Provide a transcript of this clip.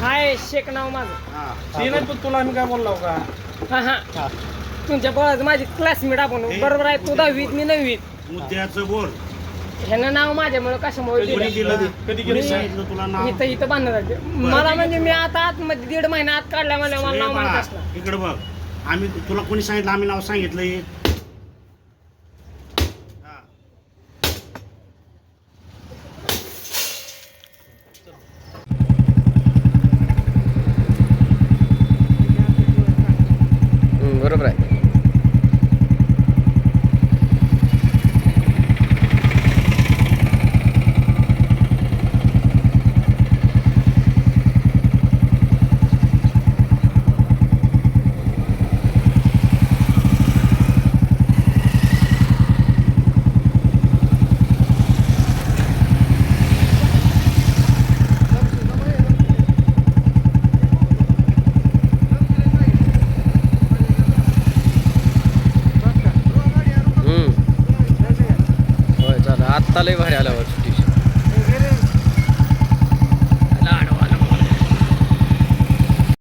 हाय शेख नाव माझं. ते नाही पण तुला आम्ही काय बोललो का? हा हा तुमच्या बळाच माझी क्लासमेट आपण बरोबर आहे. तू 10वीत मी 9वीत. मुद्द्याचं बोल. ह्यानं नाव माझ्यामुळे कशामुळे दिलं? कधी सांगितलं तुला नाव? इथं बांधणार मला म्हणजे मी आता आतमध्ये 1.5 महिना आत काढला मला नाव माहित असलं. इकडे बघ आम्ही तुला कोणी सांगितलं आम्ही नाव सांगितलंय? बरोबर आहे. होय चालेल. आत्ता लय भारी आल्यावर